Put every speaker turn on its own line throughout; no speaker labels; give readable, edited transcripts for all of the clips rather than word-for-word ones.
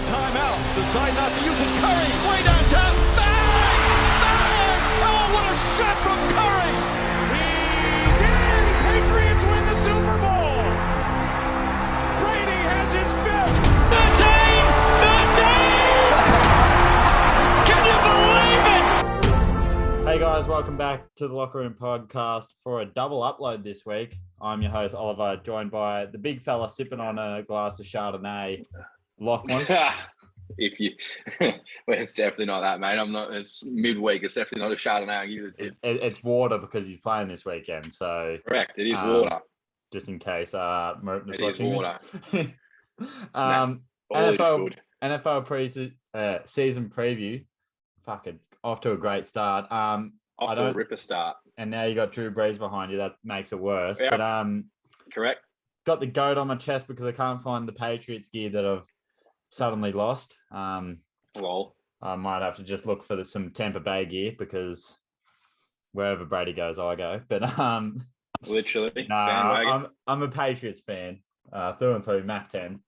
timeout. Decide not to use it. Curry, way downtown. Bang! Bang! Oh, what a shot from Curry!
He's in! Patriots win the Super Bowl! Brady has his fifth! 13! 13! Can you believe it?
Hey guys, welcome back to the Locker Room Podcast for a double upload this week. I'm your host, Oliver, joined by the big fella sipping on a glass of Chardonnay, Lachlan.
If you, well, it's definitely not that, mate. I'm not. It's midweek. It's definitely not a Chardonnay. I'll give you the tip.
It's water because he's playing this weekend. So
Correct. It is water.
Just in case Merton is watching.
It is water.
NFL season preview. Fuck it, off to a great start.
Off to a ripper start.
And now you got Drew Brees behind you. That makes it worse.
Yeah.
But
Correct.
got the goat on my chest because I can't find the Patriots gear that I've suddenly lost.
Lol.
I might have to just look for some Tampa Bay gear because wherever Brady goes, I go. But
Literally.
no, I'm a Patriots fan through and through. Mac 10.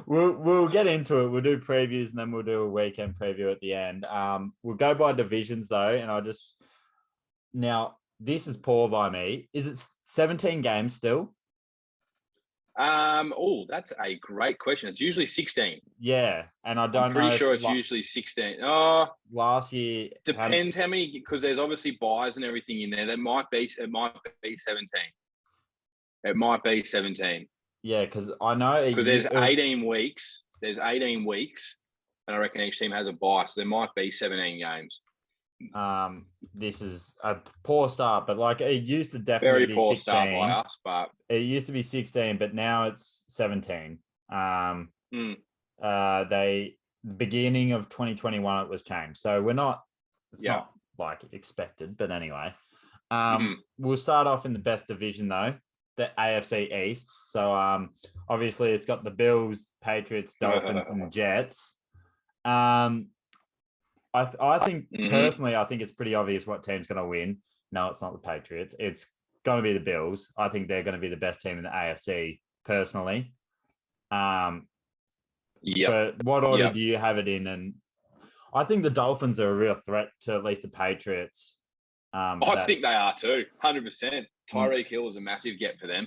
We'll get into it. We'll do previews and then we'll do a weekend preview at the end. We'll go by divisions though, and now this is poor by me. Is it 17 games still?
That's a great question. It's usually 16.
Yeah, and I don't know.
I'm pretty sure it's usually 16. Oh,
last year
depends how many, because there's obviously buys and everything in there. It might be 17. It might be 17.
Yeah, because I know
because there's 18 weeks. There's 18 weeks, and I reckon each team has a bye, so there might be 17 games.
This is a poor start, but like it used to definitely be 16.
Start by us, but
it used to be 16, but now it's 17. The beginning of 2021 it was changed, so not like expected, but anyway. We'll start off in the best division though, the AFC East. So obviously it's got the Bills, Patriots, Dolphins, and Jets. I think personally, I think it's pretty obvious what team's going to win. No, it's not the Patriots. It's going to be the Bills. I think they're going to be the best team in the AFC personally. But what order do you have it in? And I think the Dolphins are a real threat to at least the Patriots.
I think they are too, 100%. Tyreek Hill is a massive get for them.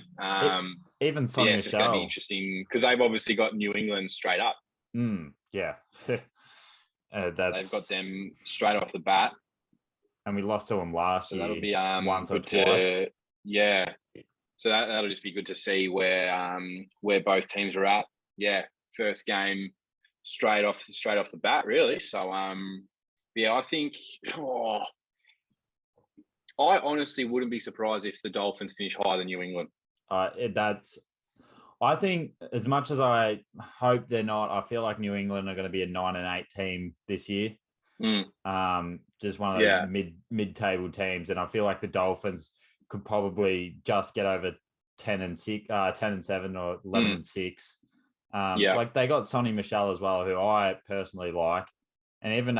Even Sonny
it's going to be interesting because they've obviously got New England straight up.
Yeah.
They've got them straight off the bat.
And we lost to them last year.
That'll be
once or
twice. So that'll just be good to see where both teams are at. Yeah, first game straight off the bat, really. So I think I honestly wouldn't be surprised if the Dolphins finish higher than New England.
I think as much as I hope they're not, I feel like New England are going to be a 9-8 team this year. Just one of those mid-table teams, and I feel like the Dolphins could probably just get over 10-6, 10-7, or 11-6. Like they got Sonny Michel as well, who I personally like, and even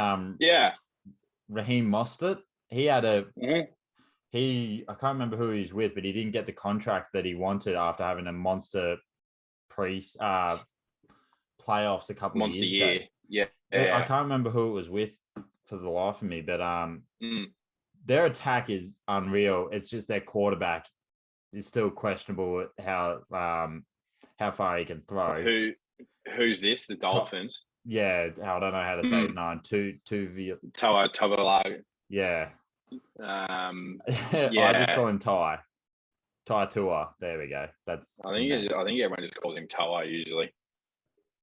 Raheem Mostert. He had I can't remember who he's with, but he didn't get the contract that he wanted after having a monster playoffs a couple of years ago. I can't remember who it was with for the life of me, but their attack is unreal. It's just their quarterback is still questionable how far he can throw.
Who's this? The Dolphins?
I don't know how to say his name.
Tavalaga.
Yeah. I just call him Ty. Ty Tua. There we go. I think
everyone just calls him Toa usually.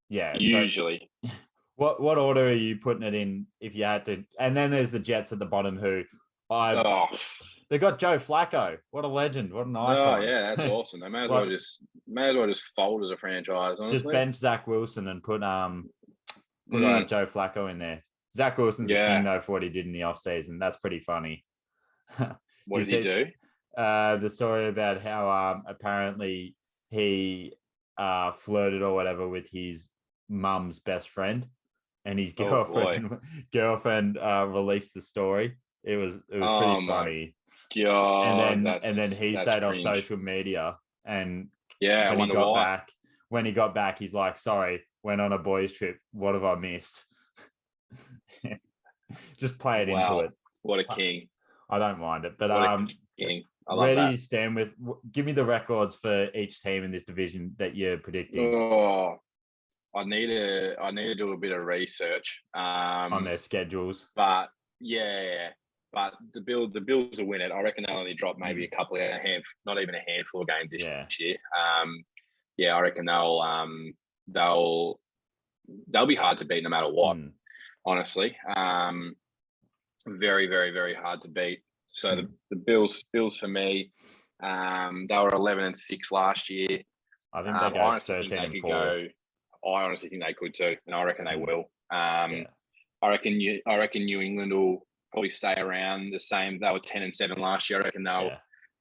Yeah.
Usually.
So, what order are you putting it in if you had to? And then there's the Jets at the bottom who they got Joe Flacco. What a legend. What an icon.
Oh yeah, that's awesome. They may as well just fold as a franchise, honestly.
Just bench Zach Wilson and put Joe Flacco in there. Zach Wilson's a king though for what he did in the offseason. That's pretty funny.
What did he do?
The story about how apparently he flirted or whatever with his mum's best friend, and his girlfriend released the story. It was pretty funny.
God,
and then he stayed off social media, and
when he got
back, when he got back, he's like, "Sorry, went on a boys' trip. What have I missed?" Just play it into it.
What a king!
I don't mind it, but
what a king! I love
where
that.
do you stand with? Give me the records for each team in this division that you're predicting.
Oh, I need to do a bit of research
on their schedules.
But but the Bills will win it. I reckon they'll only drop maybe a couple of not even a handful of games this year. I reckon they'll be hard to beat no matter what. Honestly, very, very, very hard to beat. So the Bills for me, they were 11-6 last year.
I think they go 13-4.
I honestly think they could too, and I reckon they will. I reckon New England will probably stay around the same. They were 10-7 last year. I reckon they'll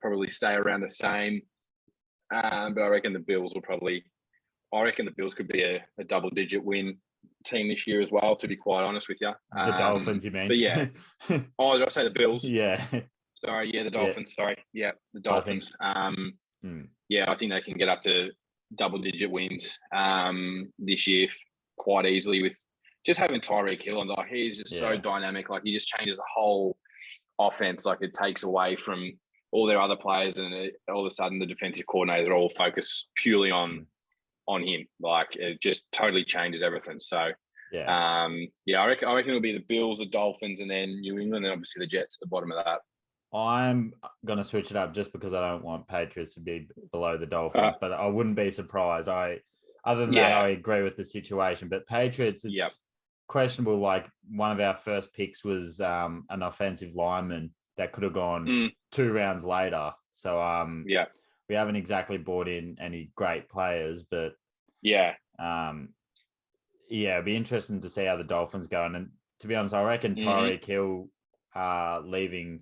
probably stay around the same. But I reckon the Bills will probably. I reckon the Bills could be a double-digit win team this year as well. To be quite honest with you,
the Dolphins, you mean?
But yeah. Oh, did I say the Bills?
Yeah.
Sorry, the Dolphins. Sorry, the Dolphins. I think they can get up to double-digit wins this year quite easily with just having Tyreek Hill, and like he's just so dynamic. Like he just changes the whole offense. Like it takes away from all their other players, and all of a sudden the defensive coordinators are all focused purely on him. Like it just totally changes everything. So I reckon it'll be the Bills, the Dolphins, and then New England, and obviously the Jets at the bottom of that.
I'm going to switch it up just because I don't want Patriots to be below the Dolphins, but I wouldn't be surprised. Other than that, I agree with the situation. But Patriots, it's questionable. Like one of our first picks was an offensive lineman that could have gone 2 rounds later. So we haven't exactly brought in any great players, but it'd be interesting to see how the Dolphins go. And to be honest, I reckon Tyreek Hill leaving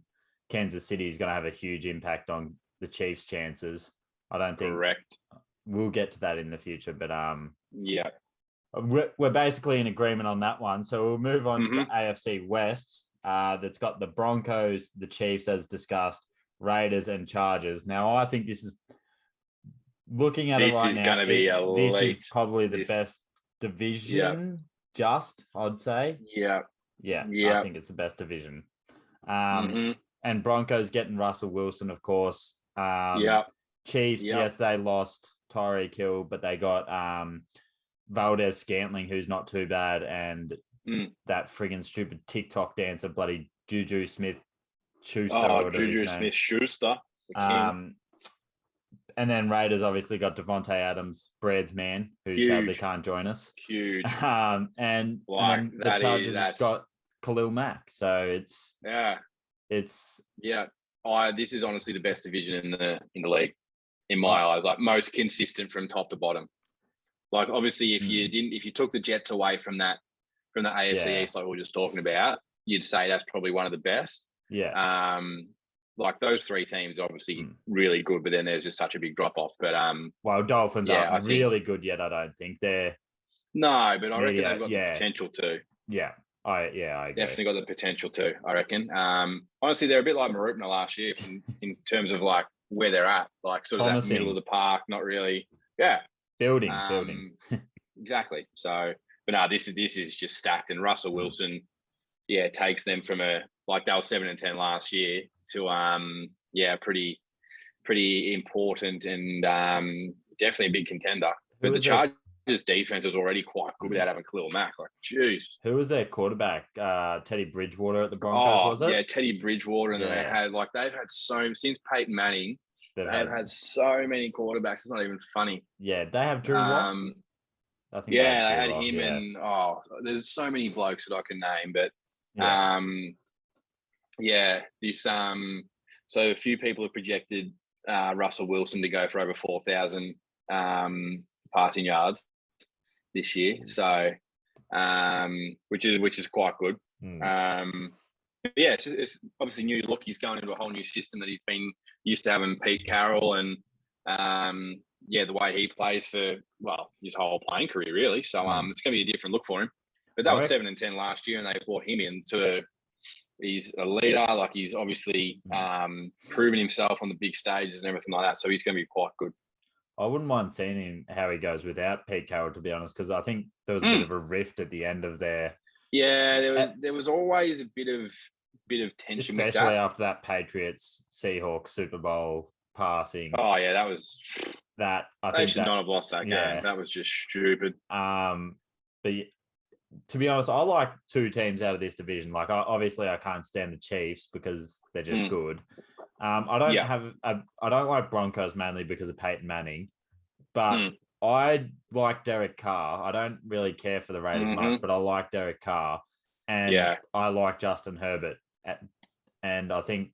Kansas City is going to have a huge impact on the Chiefs' chances. I don't think we'll get to that in the future, but we're basically in agreement on that one. So we'll move on to the AFC West. That's got the Broncos, the Chiefs, as discussed, Raiders, and Chargers. Now, I think this is looking at it right now. This is probably the best division. I'd say. I think it's the best division. And Broncos getting Russell Wilson, of course. Chiefs, yes, they lost Tyreek Hill, but they got Valdez Scantling, who's not too bad, and that friggin' stupid TikTok dancer, bloody Juju Smith-Schuster.
Oh, Juju Smith-Schuster.
And then Raiders obviously got Devontae Adams, Brad's man, who sadly can't join us.
Huge.
And then the Chargers got Khalil Mack. So this is honestly the best division in the league, in my eyes. Like most consistent from top to bottom. Like obviously, if you took the Jets away from the AFC East, like we were just talking about, you'd say that's probably one of the best. Like those 3 teams are obviously really good, but then there's just such a big drop off. But Dolphins aren't really good yet. I don't think they're.
No, but I reckon they've got the potential to.
I agree.
Definitely got the potential to, I reckon. Honestly, they're a bit like Marupna last year in terms of like where they're at, like sort of that middle of the park, not really.
Building.
Exactly. So, but no, this is just stacked, and Russell Wilson, takes them from they were 7-10 last year to pretty important and definitely a big contender. But the Chargers defense is already quite good without having Khalil Mack. Like, jeez.
Who was their quarterback? Teddy Bridgewater at the Broncos, was it?
Yeah, Teddy Bridgewater. And then they've had since Peyton Manning, they've had so many quarterbacks. It's not even funny.
Yeah, they have Drew Lock.
They had him and there's so many blokes that I can name, but so a few people have projected Russell Wilson to go for over 4,000 passing yards this year. So which is quite good. It's obviously new look. He's going into a whole new system that he's been used to having Pete Carroll and the way he plays for his whole playing career really. So it's going to be a different look for him. But that was 7-10 last year, and they brought him in he's a leader. Like he's obviously proven himself on the big stages and everything like that. So he's going to be quite good.
I wouldn't mind seeing him how he goes without Pete Carroll, to be honest, because I think there was a bit of a rift at the end of their.
Yeah, there was always a bit of tension,
especially after that Patriots Seahawks Super Bowl passing.
Oh yeah, that was
that. I
they
think
should not have lost that game. That was just stupid.
But to be honest, I like two teams out of this division. Like, obviously, I can't stand the Chiefs because they're just good. I don't like Broncos mainly because of Peyton Manning, but I like Derek Carr. I don't really care for the Raiders much, but I like Derek Carr, and I like Justin Herbert. And I think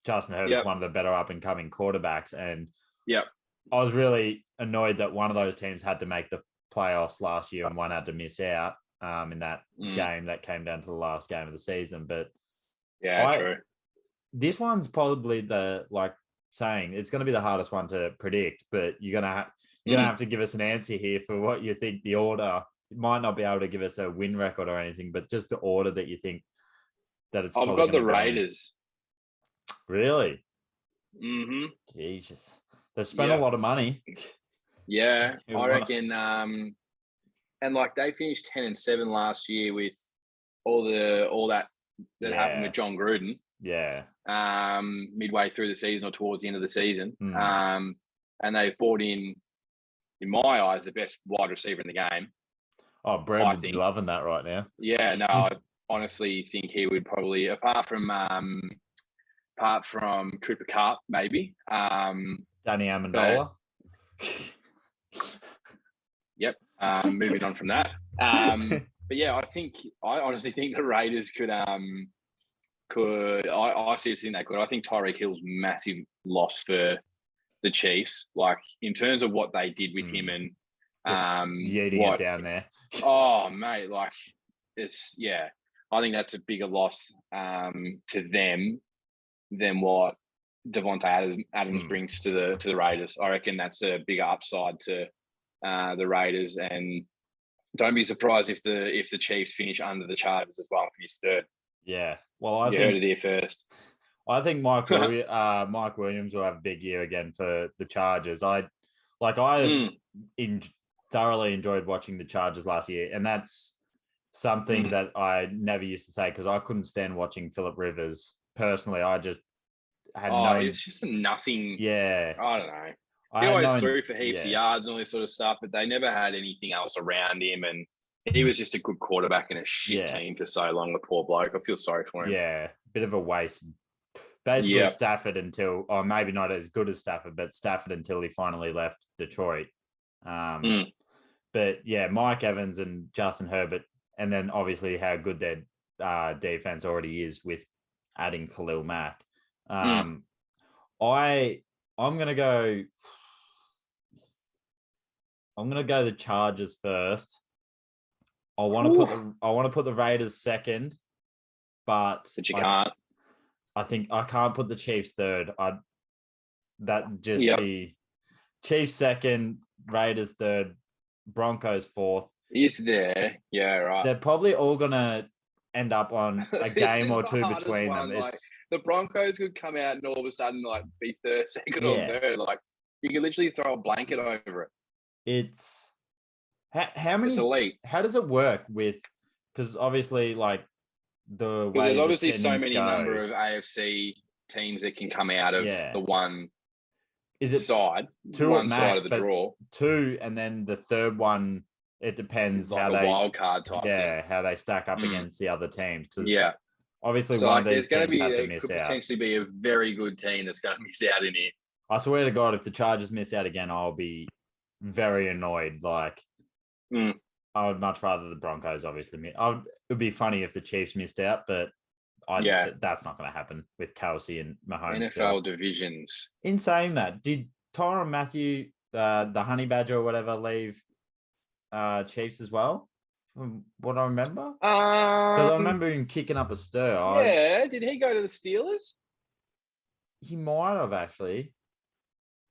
Justin Herbert's one of the better up and coming quarterbacks. And I was really annoyed that one of those teams had to make the playoffs last year and one had to miss out in that game that came down to the last game of the season. But
true.
This one's probably saying it's going to be the hardest one to predict, but you're going to have to give us an answer here for what you think the order. You might not be able to give us a win record or anything, but just the order that you think that it's.
I've got the Raiders.
Really?
Mm-hmm.
Jesus, they spent a lot of money.
Yeah, I reckon. And they finished 10-7 last year with all that happened with John Gruden.
Yeah.
Midway through the season or towards the end of the season. And they've brought in my eyes, the best wide receiver in the game.
Oh, Brad would be loving that right now.
Yeah, no, I honestly think he would probably, apart from Cooper Kupp, maybe.
Danny Amendola.
Yep. Moving on from that. But yeah, I honestly think the Raiders could. I seriously think they could. I think Tyreek Hill's massive loss for the Chiefs. Like, in terms of what they did with him and
yeeting it down there.
Oh mate, I think that's a bigger loss to them than what Devontae Adams brings to the Raiders. I reckon that's a bigger upside to the Raiders, and don't be surprised if the Chiefs finish under the Chargers as well and finish third.
Yeah, well, I think
heard it here first.
I think Mike Williams will have a big year again for the Chargers. I thoroughly enjoyed watching the Chargers last year, and that's something that I never used to say because I couldn't stand watching Phillip Rivers personally. I just had
it's just a nothing.
Yeah,
I don't know. He always threw for heaps of yards and all this sort of stuff, but they never had anything else around him, and he was just a good quarterback in a shit team for so long. The poor bloke. I feel sorry for him.
Yeah, bit of a waste. Basically, Stafford until, or maybe not as good as Stafford, but Stafford until he finally left Detroit. But yeah, Mike Evans and Justin Herbert, and then obviously how good their defense already is with adding Khalil Mack. I'm gonna go the Chargers first. I want to put the Raiders second, but
you can't.
I think I can't put the Chiefs third. Be Chiefs second, Raiders third, Broncos fourth.
Is there? Yeah, right.
They're probably all gonna end up on a game or two between them.
The Broncos could come out and all of a sudden be second or third. Like, you could literally throw a blanket over it.
It's how many?
It's elite.
How does it work with? Because obviously, the way
there's obviously so many number of AFC teams that can come out of the one.
Is it
side?
Two
one
max,
side of the draw.
Two, and then the third one. It depends how they
wild card type.
Yeah, how they stack up against the other teams. Obviously,
so
one of these teams have to miss
could
out.
Potentially be a very good team that's going to miss out in here.
I swear to God, if the Chargers miss out again, I'll be very annoyed. I would much rather the Broncos obviously miss. It would be funny if the Chiefs missed out, but that's not going to happen with Kelsey and Mahomes.
NFL divisions.
In saying that, did Tyrann Mathieu, the Honey Badger or whatever, leave Chiefs as well? From what I remember, because I remember him kicking up a stir.
Did he go to the Steelers?
He might have actually.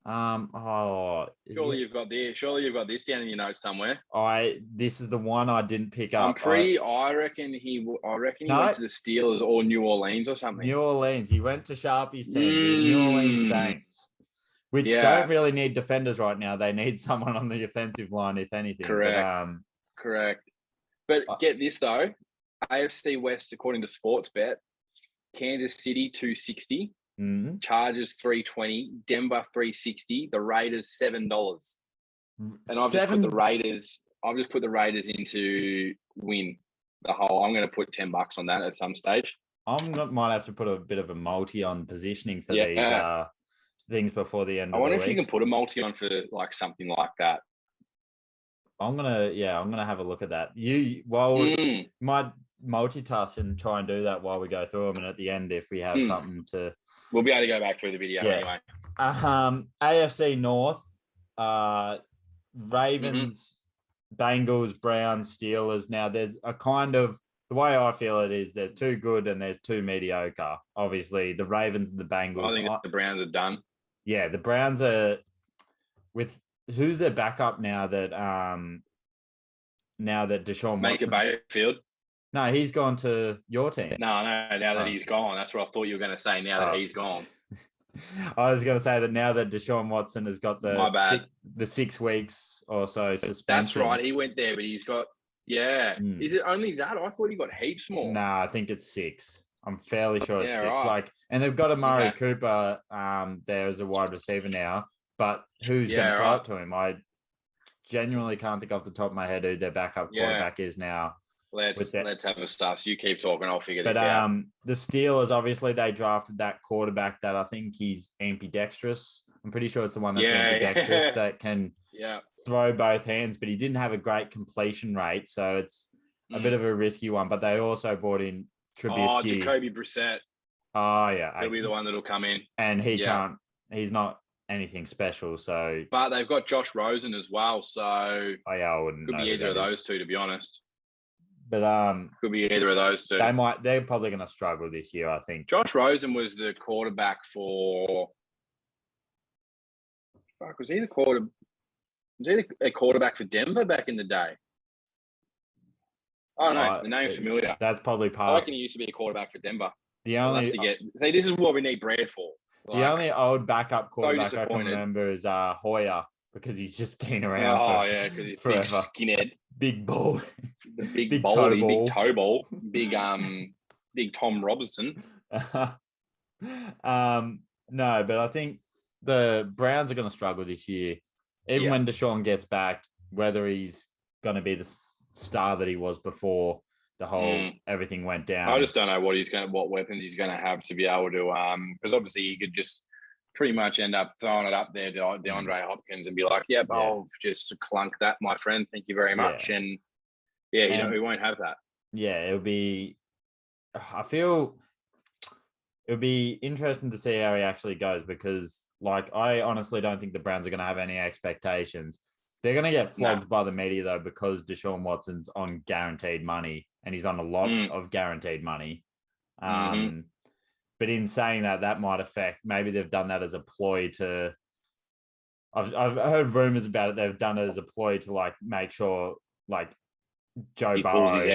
Surely you've got this down in your notes somewhere.
This is the one I didn't pick up.
I reckon he went to the Steelers or New Orleans or something.
New Orleans. He went to Sharpie's team, the New Orleans Saints, which don't really need defenders right now. They need someone on the offensive line, if anything.
Correct. Correct. But get this, though. AFC West, according to Sportsbet, Kansas City 260, Chargers 320, Denver 360, the Raiders $7. And I've just put the Raiders into win the whole. I'm going to put $10 on that at some stage.
Might have to put a bit of a multi on positioning for these things before the end of the week.
I wonder if you can put a multi on for like something like that.
I'm gonna have a look at that. Might multitask and try and do that while we go through them, and at the end, if we have something to,
we'll be able to go back through the video anyway.
AFC North, Ravens, Bengals, Browns, Steelers. Now, there's a kind of, the way I feel it is, there's two good and there's two mediocre. Obviously, the Ravens and the Bengals.
I think the Browns are done.
Yeah, the Browns are with who's their backup now that Deshaun
Baker Mayfield.
No, he's gone to your team.
No, now that he's gone. That's what I thought you were going to say. Now that he's gone.
I was going to say that now that Deshaun Watson has got the 6 weeks or so suspension.
That's right. He went there, but he's got, Is it only that? I thought he got heaps more.
Nah, I think it's 6. I'm fairly sure it's 6. Right. And they've got Amari Cooper there as a wide receiver now, but who's going to throw it to him? I genuinely can't think off the top of my head who their backup quarterback is now.
Let's have a start. You keep talking. I'll figure this out.
The Steelers, obviously, they drafted that quarterback that I think he's ambidextrous. I'm pretty sure it's the one that's ambidextrous that can throw both hands, but he didn't have a great completion rate, so it's a bit of a risky one. But they also brought in Trubisky.
Oh, Jacoby Brissett.
Oh, yeah.
He'll be the one that'll come in.
And he can't. He's not anything special, so.
But they've got Josh Rosen as well, so.
I wouldn't know.
Could be either of those two, to be honest.
But
could be either of those two.
They're probably going to struggle this year, I think.
Josh Rosen was the quarterback for. Was he a quarterback for Denver back in the day? I don't know. The name's familiar.
That's probably past.
I reckon he used to be a quarterback for Denver.
This
is what we need Brad for.
The only old backup quarterback I can remember is Hoyer, because he's just been around
because he's
forever.
Big skinhead.
Big ball.
The big baldy, big toe ball. Big Tom Robertson.
No, but I think the Browns are going to struggle this year. Even when Deshaun gets back, whether he's going to be the star that he was before the whole everything went down.
I just don't know what weapons he's going to have to be able to because obviously he could just pretty much end up throwing it up there to DeAndre Hopkins and be like, I'll just clunk that, my friend. Thank you very much. And he won't have that. Yeah,
I feel it'll be interesting to see how he actually goes, because I honestly don't think the Browns are going to have any expectations. They're going to get flogged by the media, though, because Deshaun Watson's on guaranteed money and he's on a lot of guaranteed money. But in saying that might affect, maybe they've done that as a ploy to, I've heard rumors about it. They've done it as a ploy to make sure Joe Burrow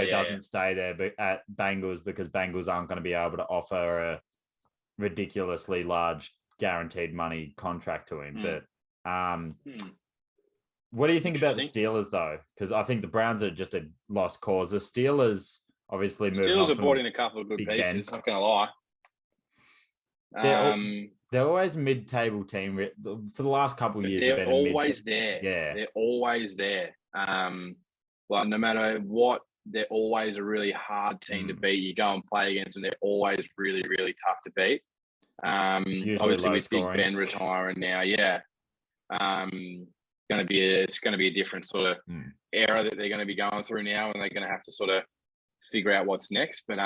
doesn't stay there at Bengals, because Bengals aren't going to be able to offer a ridiculously large guaranteed money contract to him. But what do you think about the Steelers, though? Because I think the Browns are just a lost cause. The Steelers obviously
Steelers have brought in a couple of good pieces. Not going to lie.
They're always a mid-table team for the last couple of years.
They're always there.
Yeah,
they're always there. No matter what, they're always a really hard team to beat. You go and play against them, they're always really, really tough to beat. Obviously with Big Ben retiring now, it's going to be a different sort of era that they're going to be going through now, and they're going to have to sort of figure out what's next. But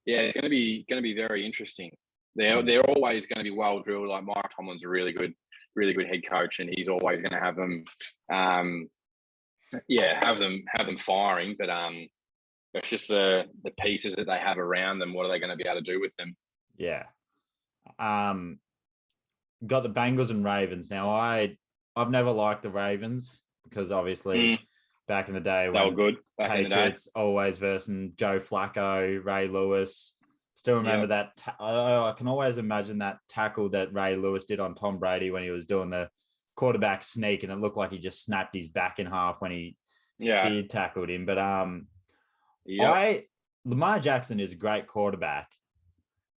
it's going to be very interesting. They're always going to be well drilled. Like Mike Tomlin's a really good head coach, and he's always going to have them have them firing. But it's just the pieces that they have around them. What are they going to be able to do with them?
Yeah. Got the Bengals and Ravens. Now I've never liked the Ravens, because obviously back in the day
they were good.
Patriots always versus Joe Flacco, Ray Lewis, Still remember that. I can always imagine that tackle that Ray Lewis did on Tom Brady when he was doing the quarterback sneak, and it looked like he just snapped his back in half when he spear tackled him. But Lamar Jackson is a great quarterback,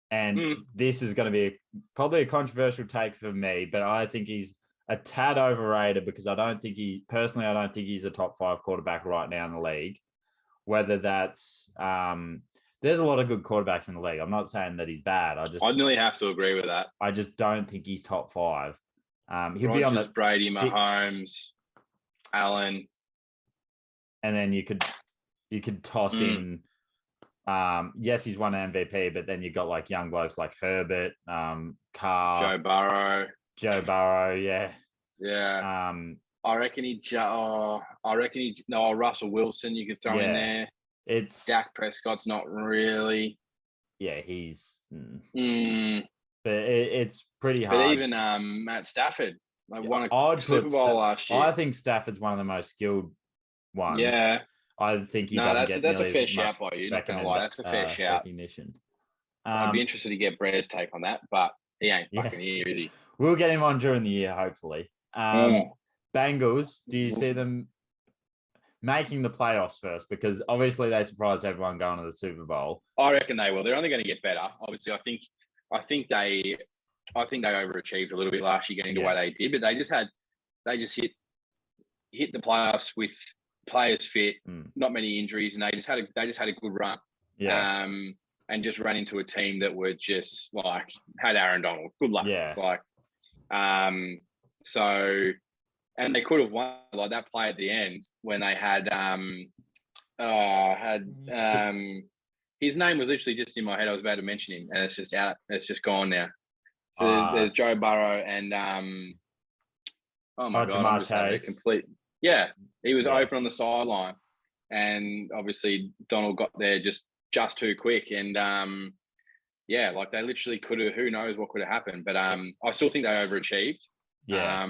and this is going to be probably a controversial take for me, but I think he's a tad overrated because I don't think he's a top 5 quarterback right now in the league. Whether that's there's a lot of good quarterbacks in the league. I'm not saying that he's bad. I'd
nearly have to agree with that.
I just don't think he's top 5. He'll
Rodgers,
be on the
Brady, Mahomes, Allen,
and then you could toss in. Yes, he's won an MVP, but then you got like young blokes like Herbert, Carr, Joe Burrow, yeah.
I reckon Russell Wilson you could throw in there.
It's
Dak Prescott's not really.
Yeah, he's. But it's pretty hard.
But even Matt Stafford, won a Super Bowl last year.
I think Stafford's one of the most skilled ones.
Yeah,
I think
that's a fair shout by you. Not gonna lie, that's a fair shout.
Recognition.
I'd be interested to get Brett's take on that, but he ain't fucking here, is he?
We'll get him on during the year, hopefully. Bengals, do you see them making the playoffs first? Because obviously they surprised everyone going to the Super Bowl.
I reckon they will. They're only going to get better. Obviously, I think they overachieved a little bit last year getting the way they did, but they just hit the playoffs with players fit, not many injuries, and they just had a good run. Yeah. And just ran into a team that were just like had Aaron Donald. Good luck.
Yeah.
So, and they could have won like that play at the end when they had his name was literally just in my head. I was about to mention him, and it's just out. It's just gone now. So there's Joe Burrow and oh my God,
Jamar Chase.
He was open on the sideline, and obviously Donald got there just too quick, and like they literally could have. Who knows what could have happened? But I still think they overachieved.
Yeah.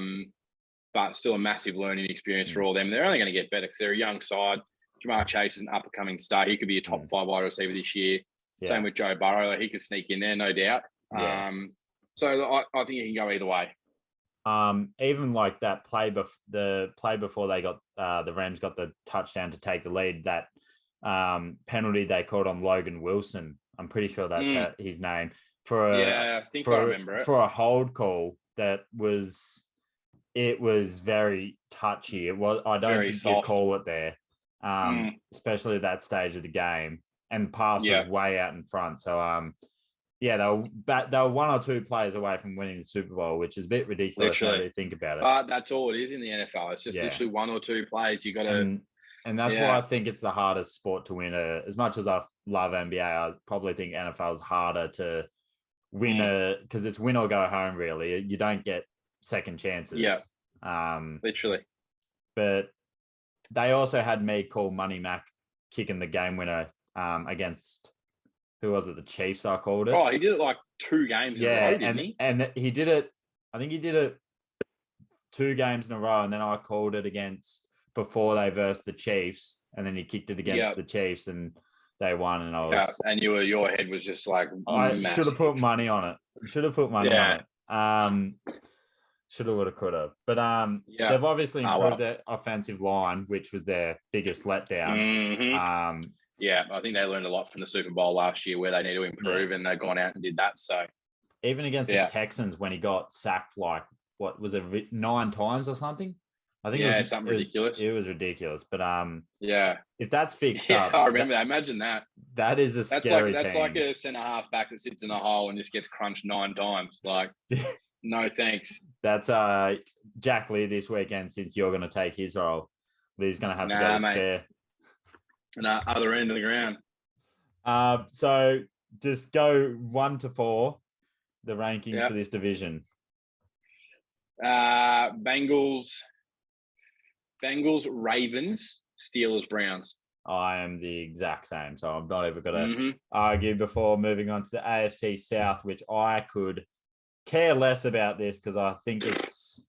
But still a massive learning experience for all of them. They're only going to get better because they're a young side. Jamar Chase is an up-and-coming star. He could be a top 5 wide receiver this year. Yeah. Same with Joe Burrow. He could sneak in there, no doubt.
Yeah.
So I think it can go either way.
Even like that play, the play before they got the Rams got the touchdown to take the lead, that penalty they called on Logan Wilson. I'm pretty sure that's his name. I remember it. For a hold call that was... It was very touchy. It was. I don't
very
think
soft.
you call it there, especially at that stage of the game. And the pass was way out in front. So, they were 1 or 2 players away from winning the Super Bowl, which is a bit ridiculous when you think about it.
That's all it is in the NFL. It's just literally 1 or 2 plays. You got to,
and that's why I think it's the hardest sport to win. As much as I love NBA, I probably think NFL is harder to win because it's win or go home. Really, you don't get second chances.
Literally.
But they also had me call Money Mac kicking the game winner against, who was it? The Chiefs, I called it.
Oh, he did it like 2 games in a row, didn't he?
And he did it, I think he did it 2 games in a row, and then I called it against before they versed the Chiefs, and then he kicked it against the Chiefs and they won, and I was
and your head was just like
I should have put money on it. Should have, would have, could have. But they've obviously improved their offensive line, which was their biggest letdown.
I think they learned a lot from the Super Bowl last year where they need to improve, and they've gone out and did that. So
even against the Texans, when he got sacked, like what was it, 9 times or something? I think it was
something ridiculous.
It was ridiculous. But if that's fixed up,
I remember that. Imagine that.
That is a scary
That's
team.
like a centre half back that sits in a hole and just gets crunched 9 times. Like, no thanks.
That's Jack Lee this weekend, since you're going to take his role. Lee's going to have to go to spare.
Other end of the ground.
So just go 1 to 4, the rankings for this division.
Bengals, Ravens, Steelers, Browns.
I am the exact same, so I'm not ever going to argue before moving on to the AFC South, which I could care less about this because I think it's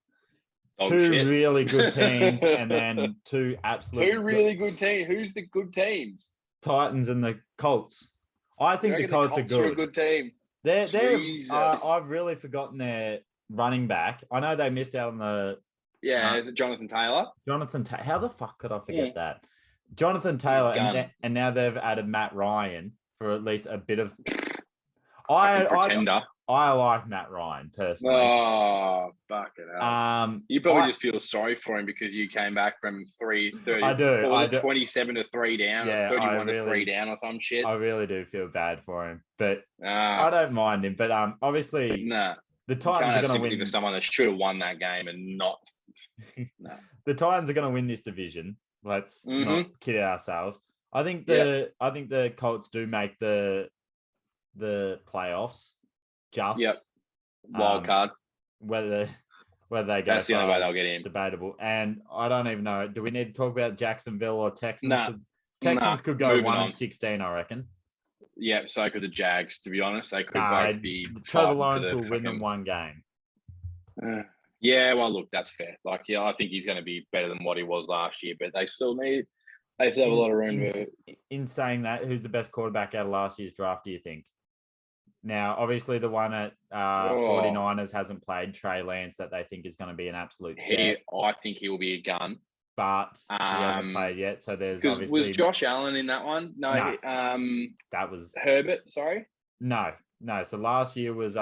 really good teams and then 2 absolute...
2 really good teams. Who's the good teams?
Titans and the Colts. I think the Colts are good.
Are a good team.
I've really forgotten their running back. I know they missed out on the.
Yeah, is it Jonathan Taylor?
How the fuck could I forget that? Jonathan Taylor, and now they've added Matt Ryan for at least a bit of.
Pretender.
I like Matt Ryan personally.
Oh, fucking hell. You probably just feel sorry for him because you came back from 30.
I do.
What was it, 27 to 3 down,
yeah,
or 31 to 3 down, or some shit?
I really do feel bad for him, but I don't mind him. But obviously, the Titans are going to win.
For someone that should have won that game and not.
The Titans are going to win this division. Let's not kid ourselves. I think the Colts do make the playoffs. Just
wild card.
Whether they go,
that's the only way they'll get in.
Debatable. And I don't even know. Do we need to talk about Jacksonville or Texans? Because Texans could go 1-16, I reckon.
Yeah, so could the Jags. To be honest, they could both be.
Trevor Lawrence will win them one game.
Yeah, well, look, that's fair. I think he's going to be better than what he was last year, but they still have a lot of room.
In saying that, who's the best quarterback out of last year's draft, do you think? Now, obviously, the one at 49ers hasn't played, Trey Lance, that they think is going to be an absolute jet.
I think he will be a gun.
But he hasn't played yet, so there's obviously...
Was Josh Allen in that one? No.
That was...
Herbert, sorry?
No. So last year was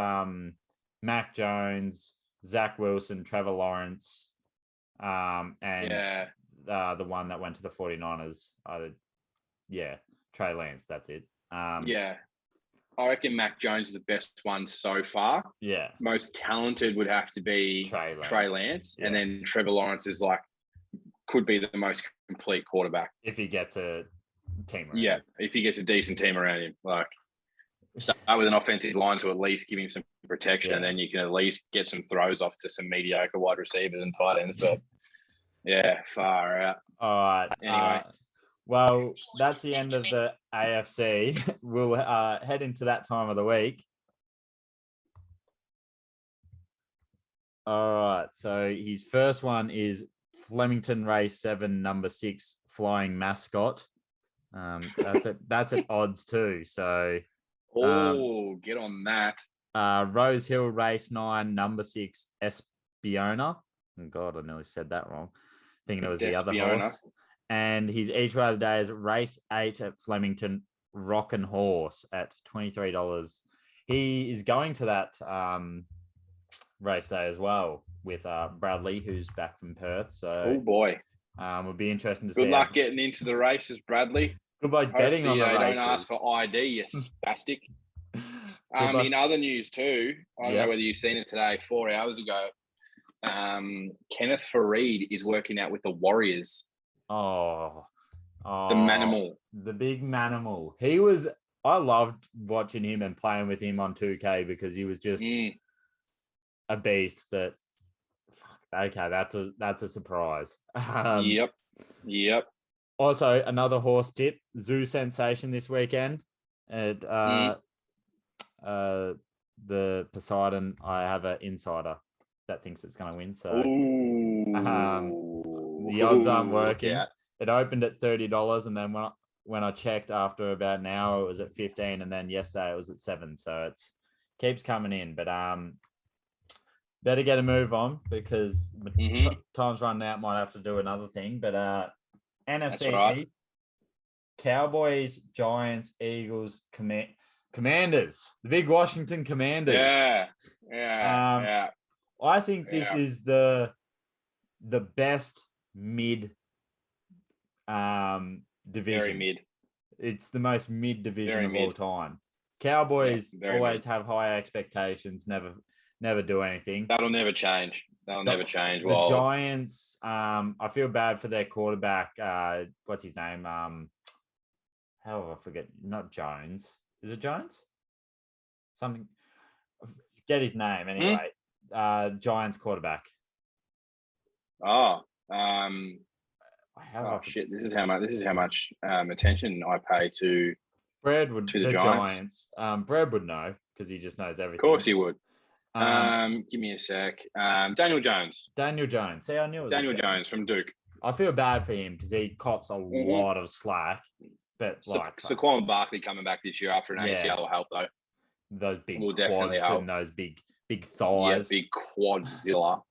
Mac Jones, Zach Wilson, Trevor Lawrence, and the one that went to the 49ers. Trey Lance, that's it.
I reckon Mac Jones is the best one so far.
Yeah.
Most talented would have to be Trey Lance. And then Trevor Lawrence is could be the most complete quarterback.
If he gets a team around him.
If he gets a decent team around him. Start with an offensive line to at least give him some protection, and then you can at least get some throws off to some mediocre wide receivers and tight ends. But, far out.
All right.
Anyway.
Well, that's the end of the AFC. We'll head into that time of the week. All right. So his first one is Flemington Race 7, number 6, Flying Mascot. That's at odds too. So,
get on that.
Rose Hill Race 9, number 6, Espiona. Oh God, I nearly said that wrong. Thinking it was the other horse. And his each way of the day is Race 8 at Flemington, Rockin' Horse at $23. He is going to that race day as well with Bradley, who's back from Perth. So, would be interesting to see.
Good luck getting into the races, Bradley.
Good luck betting on the races.
Don't ask for ID, you spastic. In other news too, I don't know whether you've seen it today, 4 hours ago. Kenneth Fareed is working out with the Warriors.
Oh,
the Manimal.
The big Manimal. I loved watching him and playing with him on 2K because he was just a beast. But okay, that's a surprise.
Yep.
Also, another horse tip: Zoo Sensation this weekend at the Poseidon. I have an insider that thinks it's going to win. So. The odds aren't working. Yeah. It opened at $30, and then when I checked after about an hour, it was at 15, and then yesterday it was at 7. So it keeps coming in, but better get a move on because time's running out. Might have to do another thing, but NFC, Cowboys, Giants, Eagles, Commanders, the big Washington Commanders.
Yeah.
I think this is the best mid division.
Very mid.
It's the most mid division of all time. Cowboys always have high expectations, never do anything.
That'll never change. The
Giants, I feel bad for their quarterback. What's his name? How do I forget? Not Jones. Is it Jones? Something. Forget his name anyway. Giants quarterback.
Shit! This is how much attention I pay to the Giants.
Brad would know because he just knows everything.
Of course he would. Give me a sec. Daniel Jones.
See, I knew it was
Daniel Jones from Duke.
I feel bad for him because he cops a lot of slack But
Saquon Barkley coming back this year after an ACL will help though.
Those big
will
quads
definitely help.
and those big thighs.
Yeah, big quadzilla.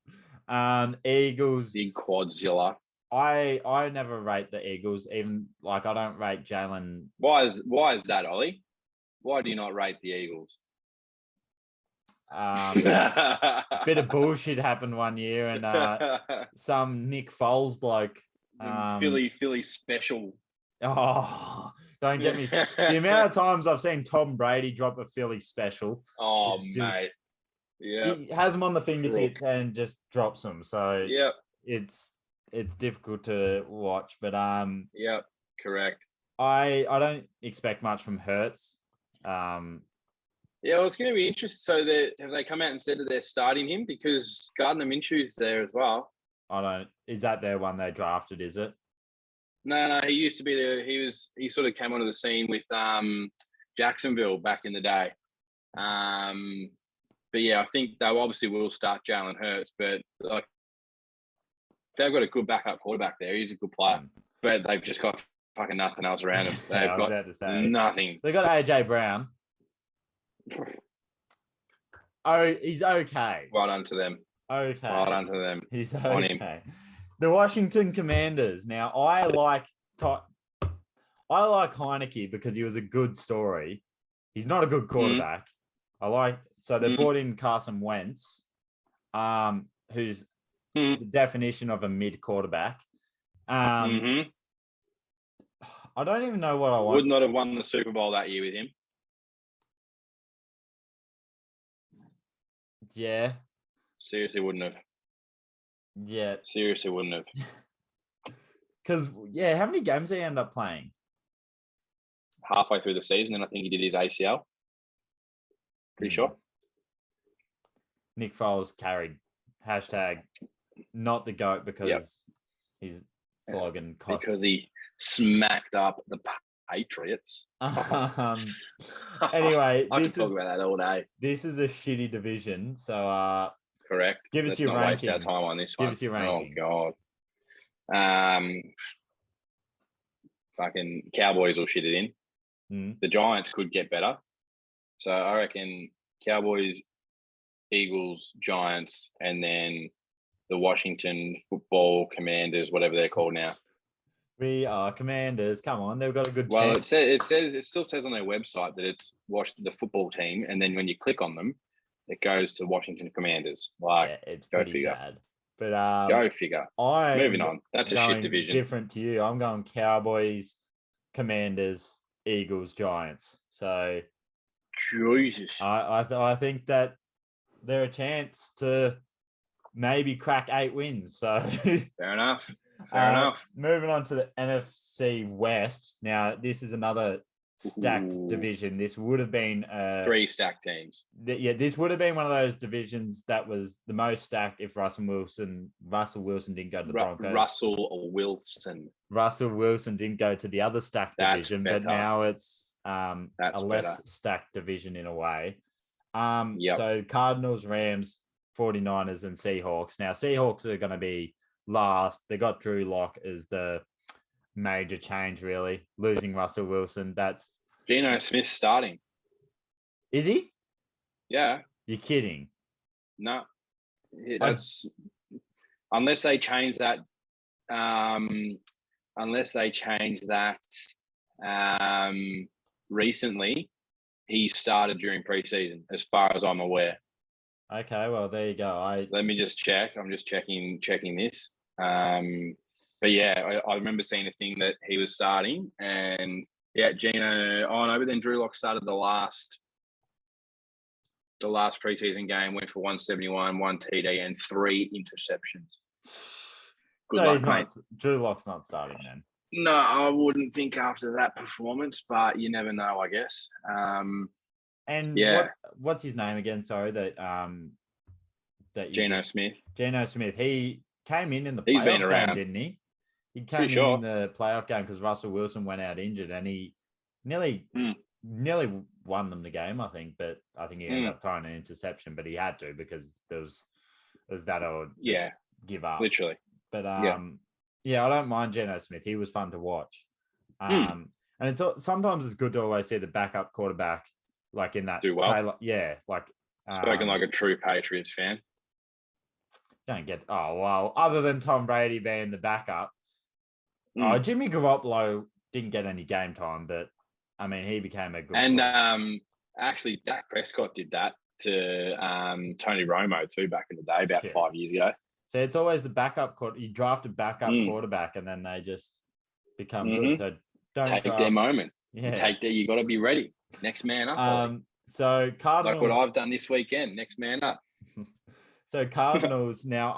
Eagles.
Big quadzilla.
I never rate the Eagles. Even I don't rate Jalen.
Why is that, Ollie? Why do you not rate the Eagles?
Bit of bullshit happened one year, and some Nick Foles bloke.
Philly special.
Oh, don't get me. The amount of times I've seen Tom Brady drop a Philly special.
Oh, mate. Yeah.
He has them on the fingertips and just drops them. So
yeah,
it's difficult to watch. But
yeah, correct.
I don't expect much from Hurts.
Yeah, well, it's going to be interesting. So have they come out and said that they're starting him because Gardner Minshew's there as well?
Is that their one they drafted? Is it?
No. He used to be there. He sort of came onto the scene with Jacksonville back in the day. But yeah, I think they obviously will start Jalen Hurts, but they've got a good backup quarterback there. He's a good player, but they've just got fucking nothing else around him. They've got nothing.
They got AJ Brown. Oh, he's okay.
Well done to them.
Okay.
Well done to them.
He's okay. The Washington Commanders. Now, I like Heineke because he was a good story. He's not a good quarterback. So they brought in Carson Wentz, who's the definition of a mid quarterback. I don't even know what I want.
Would not have won the Super Bowl that year with him.
Yeah.
Seriously wouldn't have.
Yeah.
Seriously wouldn't have.
Because, how many games did he end up playing?
Halfway through the season, and I think he did his ACL. Pretty sure.
Nick Foles carried # not the GOAT because he's flogging cost.
Because he smacked up the Patriots.
Anyway,
I could talk about that all day.
This is a shitty division, so
correct.
Give us your rankings.
Waste our time on this one.
Give us your rankings.
Oh God. Fucking Cowboys will shit it in. The Giants could get better, so I reckon Cowboys, Eagles, Giants, and then the Washington Football Commanders, whatever they're called now.
We are Commanders. Come on, they've got a good.
Well,
chance.
it still says on their website that it's the football team, and then when you click on them, it goes to Washington Commanders.
It's
go
pretty
figure.
Sad. But
go figure. Moving on. That's a shit division.
Different to you. I'm going Cowboys, Commanders, Eagles, Giants. So,
Jesus.
I think that they're a chance to maybe crack 8 wins. So
fair enough. Fair enough.
Moving on to the NFC West. Now, this is another stacked division. This would have been
3 stacked teams.
This would have been one of those divisions that was the most stacked if Russell Wilson didn't go to the Broncos.
Russell
Wilson didn't go to the other stacked division, but now it's a less stacked division in a way. So Cardinals, Rams, 49ers, and Seahawks. Now, Seahawks are going to be last. They got Drew Lock as the major change, really. Losing Russell Wilson. That's
Geno Smith starting.
Is he?
Yeah.
You're kidding.
No. That's unless they change that recently, he started during preseason, as far as I'm aware.
Okay, well, there you go.
Let me just check. I'm just checking this. But yeah, I remember seeing a thing that he was starting, and Geno. Oh no, but then Drew Lock started the last preseason game, went for 171, 1 TD, and 3 interceptions. Good luck, mate.
Drew Lock's not starting then.
No, I wouldn't think after that performance, but you never know, I guess.
What's his name again? Sorry, that
Geno Smith.
Geno Smith. He came in the playoff game, didn't he? He came in the playoff game because Russell Wilson went out injured, and he nearly won them the game, I think. But I think he ended up throwing an interception, but he had to because there was that or give up.
Literally.
But I don't mind Geno Smith. He was fun to watch. And sometimes it's good to always see the backup quarterback like in that
do well.
Spoken
like a true Patriots fan.
Don't get other than Tom Brady being the backup. Jimmy Garoppolo didn't get any game time, but I mean he became a good
actually Dak Prescott did that to Tony Romo too back in the day, about 5 years ago.
So it's always the backup you draft a backup quarterback and then they just become good. So don't
take their moment.
Yeah.
You got to be ready. Next man up.
So Cardinals,
like what I've done this weekend. Next man up.
So Cardinals. Now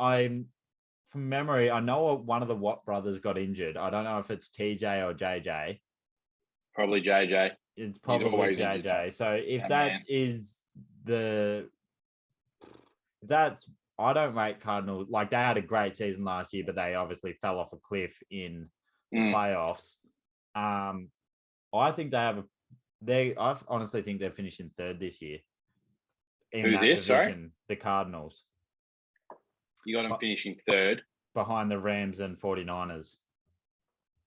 from memory, I know one of the Watt brothers got injured. I don't know if it's TJ or JJ.
Probably JJ.
It's probably JJ. Injured. So if that's I don't rate Cardinals. Like they had a great season last year, but they obviously fell off a cliff in playoffs. I think I honestly think they're finishing third this year.
Who's this? Sorry?
The Cardinals.
You got them finishing third.
Behind the Rams and 49ers.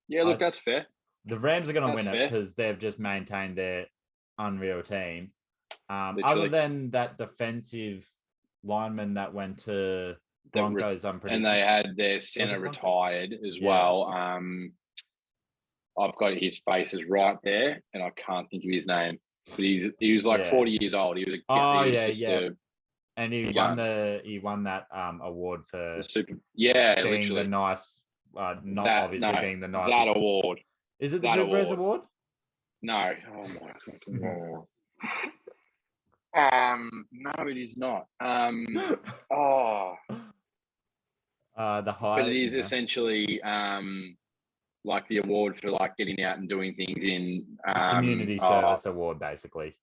Yeah, look, that's fair.
The Rams are going to win it because they've just maintained their unreal team. Other than that defensive lineman that went to Broncos,
and they had their center retired as well. I've got his face is right there, and I can't think of his name. But he was like 40 years old. He was
and he won that award for
the super.
Yeah, being
literally
the nice. Being the nicest.
That award.
Is it the Drew Brees award?
No. Oh my fucking god. No, it is not.
The high.
But it is essentially like the award for like getting out and doing things in
community service award, basically.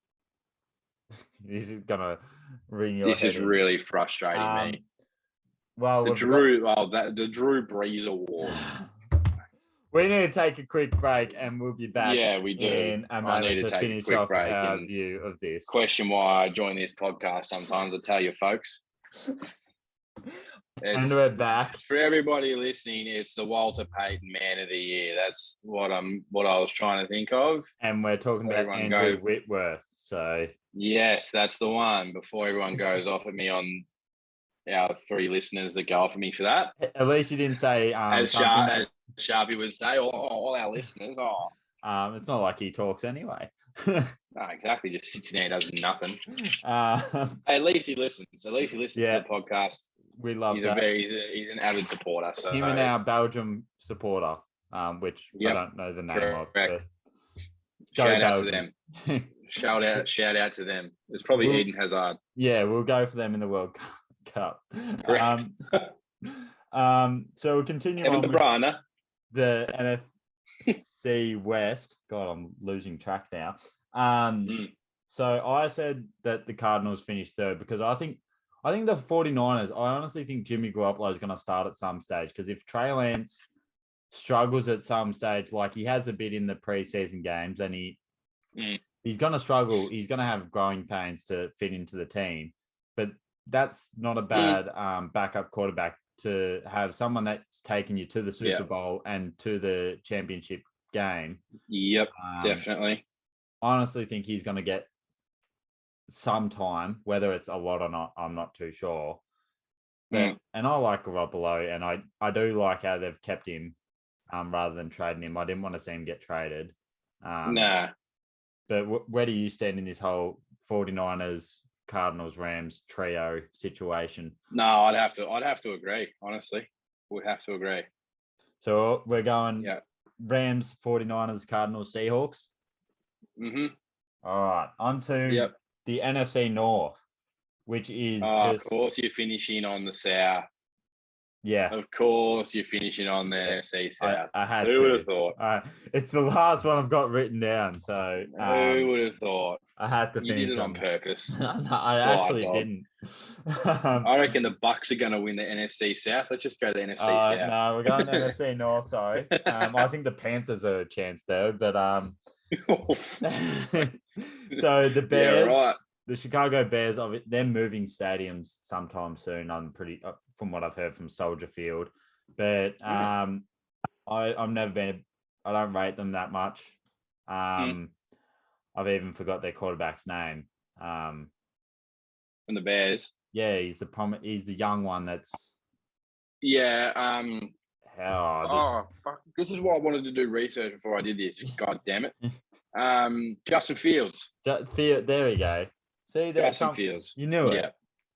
This is gonna ring your.
This is really frustrating me.
Well,
the Drew Brees award.
We need to take a quick break, and we'll be back.
Yeah, we do.
I need to finish off our view of this.
Question why I join this podcast sometimes. I tell you, folks.
And we're back.
For everybody listening, it's the Walter Payton Man of the Year. That's what I was trying to think of.
And we're talking about Andrew Whitworth. So
yes, that's the one. Before everyone goes off at me on our 3 listeners that go off at me for that.
At least you didn't say
as Sharpie would say, all our listeners.
It's not like he talks anyway.
No, exactly. Just sits there and does nothing. At least he listens. To the podcast.
We love
that. He's an avid supporter. So
him and our Belgium supporter, which I don't know the name of.
Shout out to them. Shout out to them. It's probably Eden Hazard.
Yeah, we'll go for them in the World Cup. So we'll continue
Kevin
on
De Bruyne.
The NFC West. God, I'm losing track now. So I said that the Cardinals finished third because I think the 49ers, I honestly think Jimmy Garoppolo is going to start at some stage because if Trey Lance struggles at some stage, like he has a bit in the preseason games and he's going to struggle. He's going to have growing pains to fit into the team. But that's not a bad backup quarterback to have someone that's taken you to the Super Bowl and to the championship game.
Yep, definitely.
I honestly think he's going to get some time, whether it's a lot or not, I'm not too sure. But, and I like Garoppolo, and I do like how they've kept him rather than trading him. I didn't want to see him get traded.
Nah.
But where do you stand in this whole 49ers, Cardinals, Rams trio situation?
No, I'd have to agree, honestly. Would have to agree.
So we're going Rams, 49ers, Cardinals, Seahawks?
Mm-hmm.
All right, on to the NFC North, which is
of course you're finishing on the South.
Yeah.
Of course you're finishing on the NFC South.
I had
Who would have thought?
It's the last one I've got written down, so...
Who would have thought?
I had to finish.
You did it on purpose.
No, I actually didn't.
I reckon the Bucks are going to win the NFC South. Let's just go to the NFC South.
No, we're going to NFC North, sorry. I think the Panthers are a chance there, but... So the Bears, the Chicago Bears, they're moving stadiums sometime soon. I'm pretty, from what I've heard from Soldier Field, but I've never been. I don't rate them that much. I've even forgot their quarterback's name.
From the Bears.
Yeah, he's the young one that's.
Yeah.
Fuck.
This is why I wanted to do research before I did this. God damn it. Justin Fields.
There we go. See,
Justin Fields.
You knew it.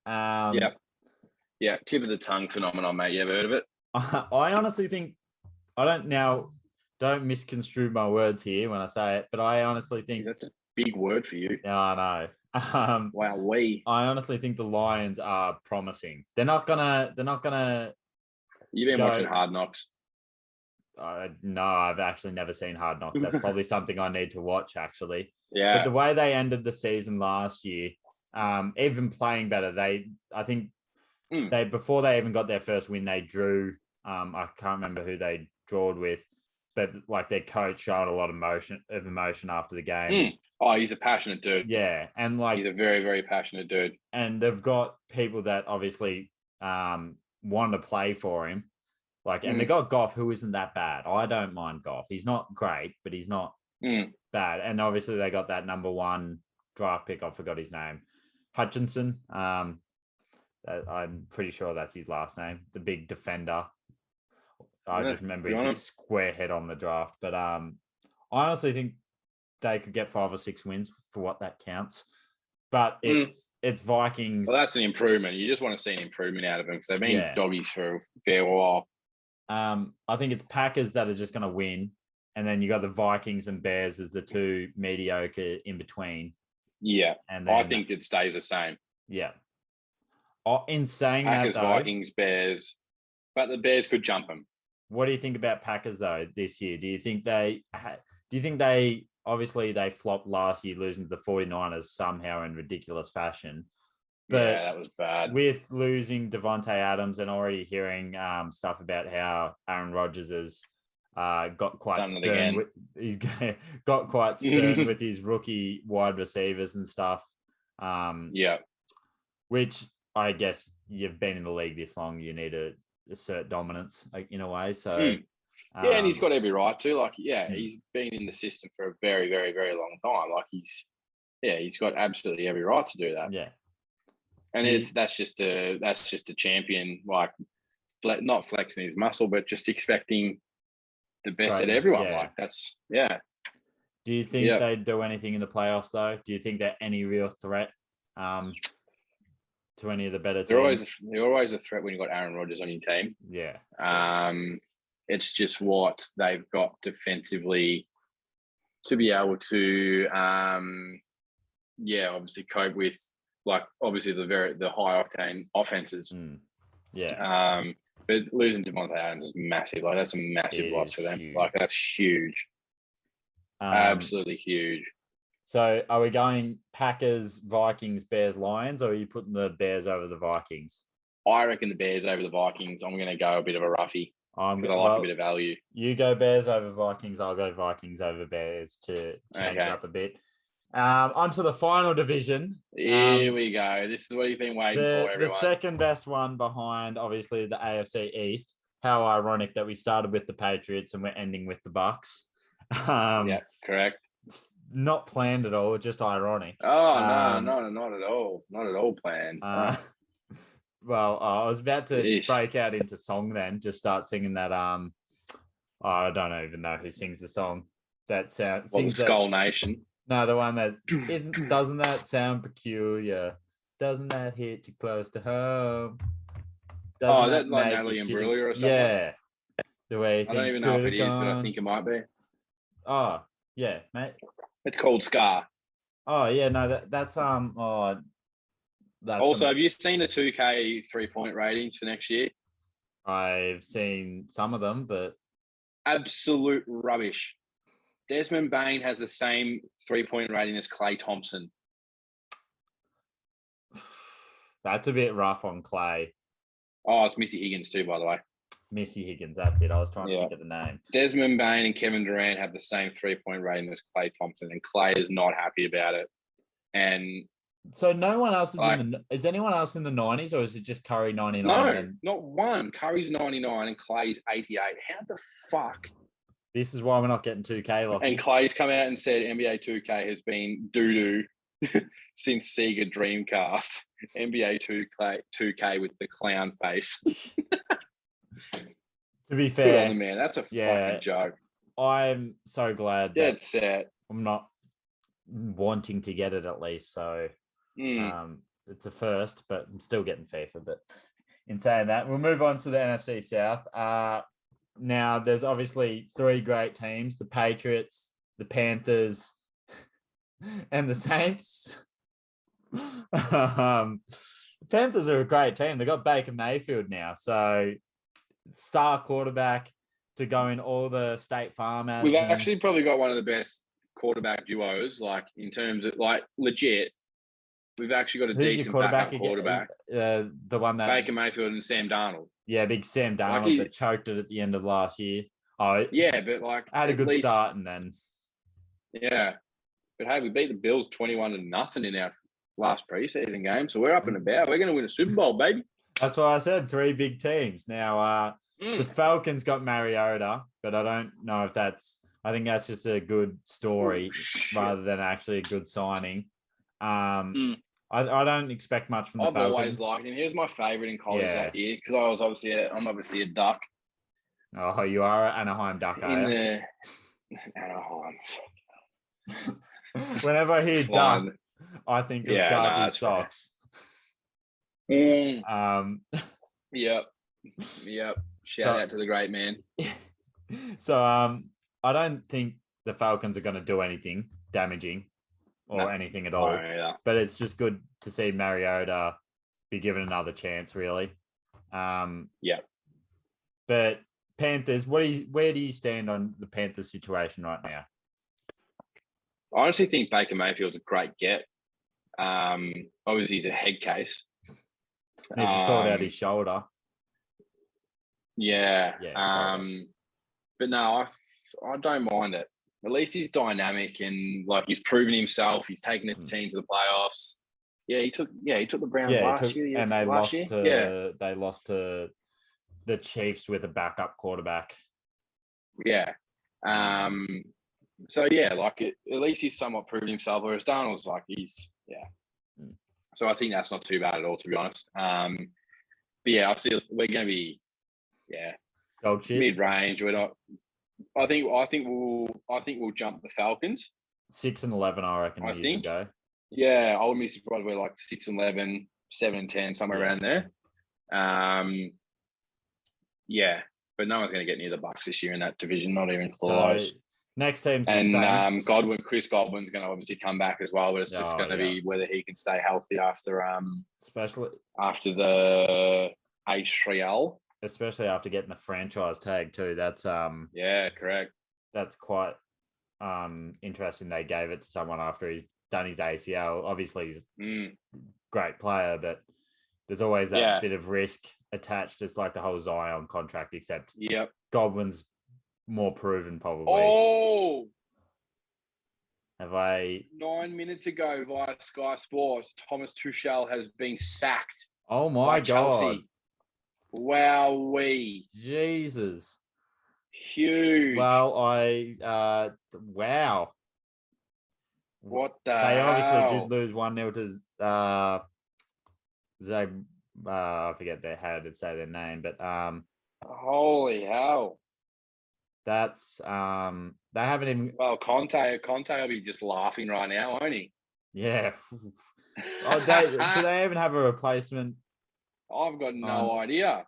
Yeah. Tip of the tongue phenomenon, mate. You ever heard of it?
I honestly think don't misconstrue my words here when I say it, but I honestly think
that's a big word for you.
Yeah, I know.
Wow,
I honestly think the Lions are promising. They're not gonna.
You've been watching Hard Knocks.
No, I've actually never seen Hard Knocks. That's probably something I need to watch, actually.
Yeah.
But the way they ended the season last year, even playing better, before they even got their first win, they drew. I can't remember who they drawed with, but like their coach showed a lot of emotion after the game.
Oh, he's a passionate dude.
Yeah, and like
he's a very, very passionate dude.
And they've got people that obviously want to play for him. Like, and they got Goff, who isn't that bad. I don't mind Goff. He's not great, but he's not bad. And obviously they got that number 1 draft pick. I forgot his name. Hutchinson. I'm pretty sure that's his last name. The big defender. I just remember his big square head on the draft. But I honestly think they could get 5 or 6 wins for what that counts. But it's Vikings.
Well, that's an improvement. You just want to see an improvement out of them because they've been doggies for a fair while.
I think it's Packers that are just going to win. And then you got the Vikings and Bears as the 2 mediocre in between.
Yeah.
And then,
I think it stays the same.
Yeah. In saying
Packers,
that, though,
Vikings, Bears. But the Bears could jump them.
What do you think about Packers, though, this year? Do you think they obviously they flopped last year, losing to the 49ers somehow in ridiculous fashion. But
yeah, that was bad.
With losing Devontae Adams and already hearing stuff about how Aaron Rodgers has got quite stern. He's got quite stern with his rookie wide receivers and stuff. Which I guess you've been in the league this long, you need to assert dominance in a way. So.
And he's got every right to. He's been in the system for a very, very, very long time. He's got absolutely every right to do that.
Yeah,
and that's just a champion, not flexing his muscle, but just expecting the best at everyone.
Do you think they'd do anything in the playoffs though? Do you think they're any real threat to any of the better teams?
They're always a threat when you've got Aaron Rodgers on your team.
Yeah.
It's just what they've got defensively to be able to, obviously cope with, obviously the high octane offenses. But losing Devontae Adams is massive. That's a massive loss for them.
Huge.
That's huge. Absolutely huge.
So are we going Packers, Vikings, Bears, Lions, or are you putting the Bears over the Vikings?
I reckon the Bears over the Vikings. I'm going to go a bit of a roughie. Because I like a bit of value.
You go Bears over Vikings. I'll go Vikings over Bears to change it up a bit. On to the final division.
Here we go. This is what you've been waiting for, everyone.
The second best one behind, obviously, the AFC East. How ironic that we started with the Patriots and we're ending with the Bucks.
Correct.
Not planned at all. Just ironic.
Oh, no, not at all. Not at all planned.
Well, I was about to break out into song then, just start singing that. I don't even know who sings the song. That sound.
The Skull Nation.
No, the one that doesn't that sound peculiar? Doesn't that hit too close to home?
Is that like Natalie Imbruglia or something?
Yeah. The way
I don't even know if it is, but I think it might be.
Oh, yeah, mate.
It's called Scar.
Oh, yeah, no, that's
also, have you seen the 2K 3-point ratings for next year?
I've seen some of them, but
absolute rubbish. Desmond Bain has the same 3-point rating as Klay Thompson.
That's a bit rough on Clay.
Oh, it's Missy Higgins too, by the way.
Missy Higgins, that's it. I was trying to think of the name.
Desmond Bain and Kevin Durant have the same 3-point rating as Klay Thompson, and Klay is not happy about it. And
so no one else is anyone else in the 90s, or is it just Curry 99?
No, not one. Curry's 99 and Clay's 88. How the fuck
This is why we're not getting 2K, Lachie.
And Clay's come out and said NBA 2K has been doo-doo since Sega Dreamcast. NBA 2K with the clown face.
To be
Good
fair,
on the man. That's a fucking joke.
I'm so glad
Dead
that
set.
I'm not wanting to get it at least. So it's a first, but I'm still getting FIFA. But in saying that, we'll move on to the NFC South. Now, there's obviously 3 great teams: the Patriots, the Panthers, and the Saints. The Panthers are a great team. They got Baker Mayfield now, so star quarterback to go in all the State Farm ads.
We've actually probably got one of the best quarterback duos, like in terms of like legit. We've actually got a decent backup quarterback.
The one that
Baker Mayfield and Sam Darnold.
Yeah, big Sam Darnold that choked it at the end of last year. Oh,
yeah, but like
had a good start and then.
Yeah, but hey, we beat the Bills 21-0 in our last preseason game, so we're up and about. We're going to win a Super Bowl, baby.
That's why I said 3 big teams. Now, the Falcons got Mariota, but I don't know if that's. I think that's just a good story rather than actually a good signing. I don't expect much from the Falcons.
I've always liked him. He was my favourite in college that year because I'm obviously a Duck.
Oh, you are an Anaheim Duck, are you?
Anaheim.
Whenever I hear Duck, I think of Sharpie's socks.
Yep. Shout out to the great man.
So, I don't think the Falcons are going to do anything damaging or anything at all. But it's just good to see Mariota be given another chance, really. But Panthers, where do you stand on the Panthers situation right now?
I honestly think Baker Mayfield's a great get. Obviously, he's a head case.
Needs to sort out his shoulder.
Yeah. But no, I don't mind it. At least he's dynamic and like he's proven himself. He's taken the team to the playoffs. Yeah, he took the Browns last year.
And they lost to the Chiefs with a backup quarterback.
Yeah. So yeah, like at least he's somewhat proven himself. Whereas Darnold's like So I think that's not too bad at all, to be honest. But yeah, I feel we're going to be mid-range. We're not. I think we'll jump the Falcons.
6-11, I reckon.
I think.
Go.
Yeah, I wouldn't be surprised. We're like 6-11, 7-10, somewhere around there. Yeah, but no one's going to get near the Bucks this year in that division. Not even close.
So, next team's the
Saints. Chris Godwin's going to obviously come back as well, but it's just going to be whether he can stay healthy after
especially
after the H3L.
Especially after getting the franchise tag too. That's
correct.
That's quite interesting. They gave it to someone after he's done his ACL. Obviously, he's a great player, but there's always that bit of risk attached. It's like the whole Zion contract, except Godwin's more proven, probably.
Oh,
have I
9 minutes ago via Sky Sports, Thomas Tuchel has been sacked.
Oh my God.
Chelsea. Wowee.
Jesus.
Huge.
Well, wow.
What the
They
hell?
obviously did lose 1-0 to I forget how to say their name, but
holy hell.
That's they haven't even.
Well, Conte will be just laughing right now, won't he?
Yeah. Do they even have a replacement?
I've got no idea.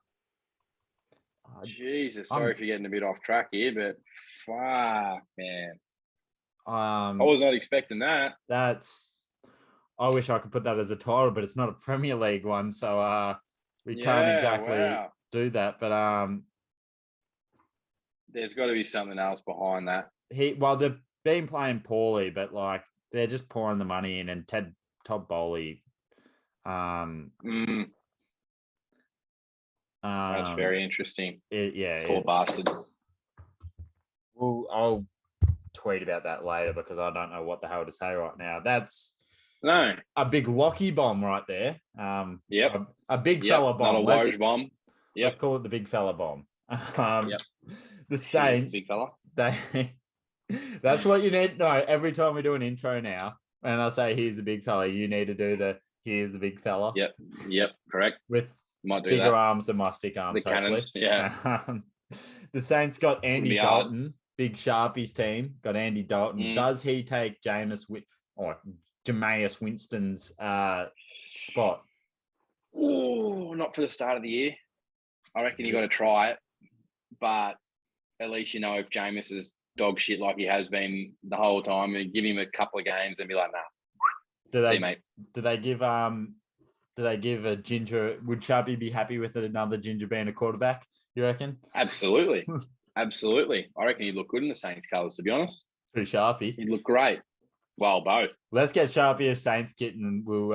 Jesus, sorry for getting a bit off track here, but fuck, man. I was not expecting that.
I wish I could put that as a title, but it's not a Premier League one, so we can't exactly do that. But
there's got to be something else behind that.
They've been playing poorly, but like they're just pouring the money in, and Todd Bowley.
That's very interesting. Poor bastard.
Well, I'll tweet about that later because I don't know what the hell to say right now. That's a big Lachie bomb right there.
Yep.
A big fella bomb.
Not a Woj bomb.
Let's call it the big fella bomb. The Saints.
Big fella.
That's what you need. No, every time we do an intro now, and I say here's the big fella, you need to do the here's the big fella.
Yep, correct.
With
might do
bigger
that.
arms than my stick arms.
The cannons, yeah.
The Saints got Andy Dalton,
hard.
big Sharpies team. Got Andy Dalton. Does he take Jameis Winston's spot?
Oh, not for the start of the year. I reckon you got to try it, but at least you know if Jameis is dog shit like he has been the whole time, and give him a couple of games and be like, nah. See, mate.
Do they give a Ginger? Would Chubby be happy with another Ginger being a quarterback? You reckon?
Absolutely, absolutely. I reckon he'd look good in the Saints colours. To be honest,
pretty Sharpie.
He'd look great. Well, both.
Let's get Sharpie a Saints kit, and we'll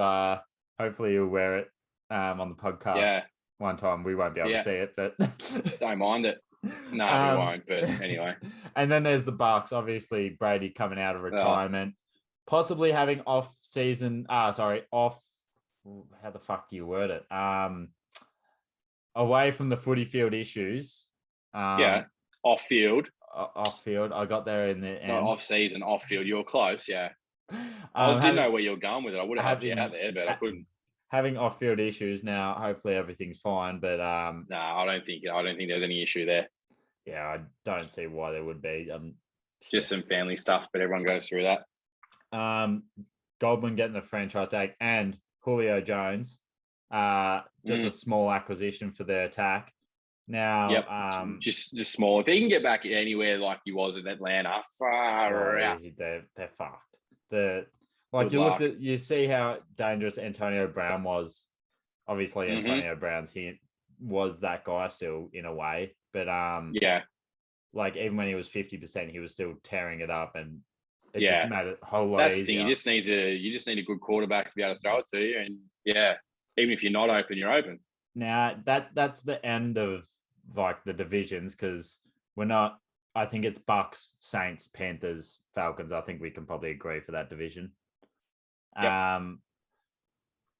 hopefully you'll wear it on the podcast.
Yeah.
One time we won't be able to see it, but
don't mind it. No, we won't. But anyway.
And then there's the Bucks. Obviously, Brady coming out of retirement, possibly having off season. Off. How the fuck do you word it? Away from the footy field issues.
Off field.
Off field. I got there in the end.
Not off season, off field. You were close, yeah. I didn't know where you were going with it. I would have had you out there, but I couldn't.
Having off field issues now. Hopefully everything's fine, but
no, I don't think there's any issue there.
Yeah, I don't see why there would be.
Just some family stuff, but everyone goes through that.
Goldman getting the franchise tag and Julio Jones. Just a small acquisition for their attack. Now,
just small. If he can get back anywhere like he was in Atlanta, far out.
They're fucked. You see how dangerous Antonio Brown was. Obviously, Antonio Brown's was that guy still in a way, but like even when he was 50%, he was still tearing it up, and it just made it a whole lot easier.
The thing. You just need a good quarterback to be able to throw it to you, and even if you're not open, you're open.
Now that's the end of like the divisions, because we're not. I think it's Bucks, Saints, Panthers, Falcons. I think we can probably agree for that division. Yep.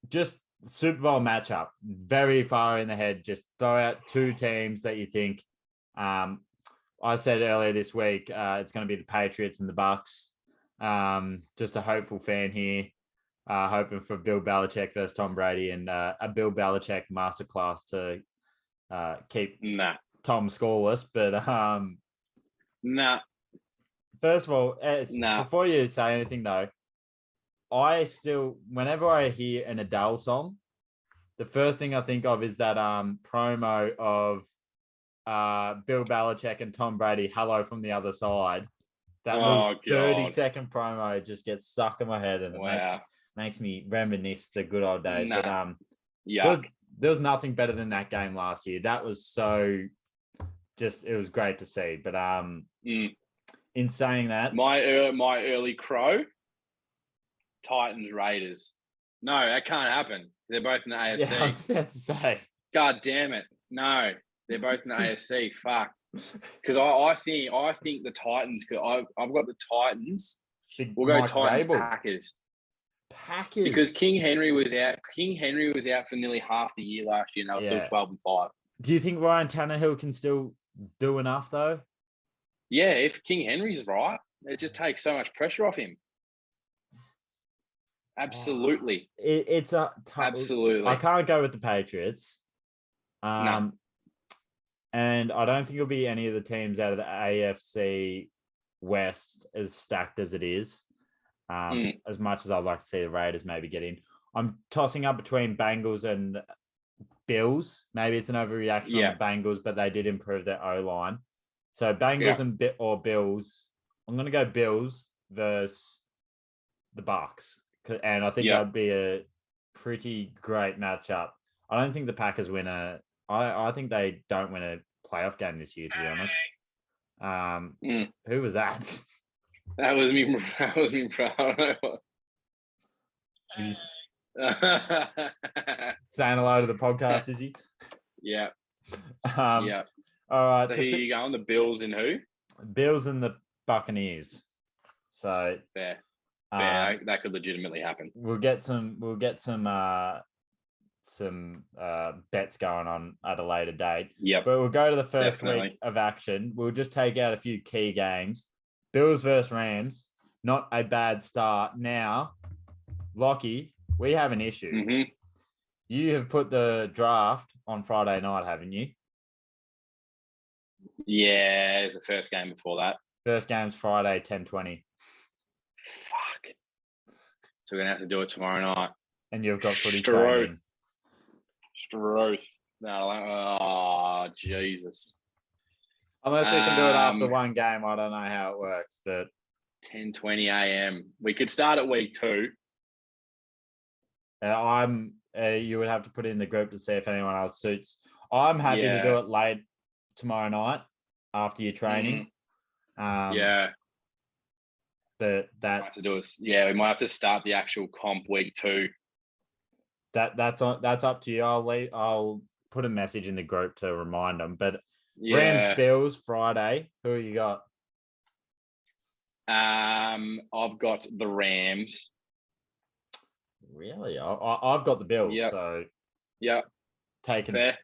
Just Super Bowl matchup, very far in the head. Just throw out two teams that you think. I said earlier this week, it's going to be the Patriots and the Bucks. Just a hopeful fan here, hoping for Bill Belichick versus Tom Brady, and a Bill Belichick masterclass to keep Tom scoreless. But first of all, before you say anything though, whenever I hear an Adele song, the first thing I think of is that promo of Bill Belichick and Tom Brady, "Hello from the Other Side." That 30-second promo just gets stuck in my head, and it makes me reminisce the good old days. But there was nothing better than that game last year. That was it was great to see. But in saying that,
my early crow, Titans Raiders. No, that can't happen. They're both in the AFC.
Yeah, I was about to say.
God damn it! No, they're both in the AFC. Fuck. Because I think the Titans. I've got the Titans. We'll go
Mike
Titans
Vrabel.
Packers. Because King Henry was out. King Henry was out for nearly half the year last year, and they were still 12-5.
Do you think Ryan Tannehill can still do enough though?
Yeah, if King Henry's right, it just takes so much pressure off him. Absolutely.
It's
absolutely.
I can't go with the Patriots.
No.
And I don't think it'll be any of the teams out of the AFC West as stacked as it is. As much as I'd like to see the Raiders maybe get in. I'm tossing up between Bengals and Bills. Maybe it's an overreaction on the Bengals, but they did improve their O-line. So Bengals or Bills. I'm going to go Bills versus the Bucks. And I think that would be a pretty great matchup. I don't think the Packers win I think they don't win a playoff game this year, to be honest. Who was that?
That was me. That was me, bro.
Saying hello to the podcast, is he?
Yeah.
All right.
So here you go on the Bills and who?
Bills and the Buccaneers. So
fair. That could legitimately happen.
We'll get some some bets going on at a later date.
Yep.
But we'll go to the first
Definitely.
week of action. We'll just take out a few key games. Bills versus Rams. Not a bad start. Now, Lachie, we have an issue.
Mm-hmm.
You have put the draft on Friday night, haven't you?
Yeah, it's the first game before that.
First game's Friday, 10:20.
Fuck. So we're going to have to do it tomorrow night.
And you've got footy training.
Struth. No, oh, Jesus.
Unless we can do it after one game, I don't know how it works. But
10:20 a.m. We could start at week 2.
You would have to put it in the group to see if anyone else suits. I'm happy to do it late tomorrow night after your training.
Yeah.
But
we might have to start the actual comp week 2.
That's up to you. I'll put a message in the group to remind them. But
Yeah.
Rams Bills Friday. Who you got?
I've got the Rams.
Really? I've got the Bills.
Yep.
So
yeah,
taking
fair.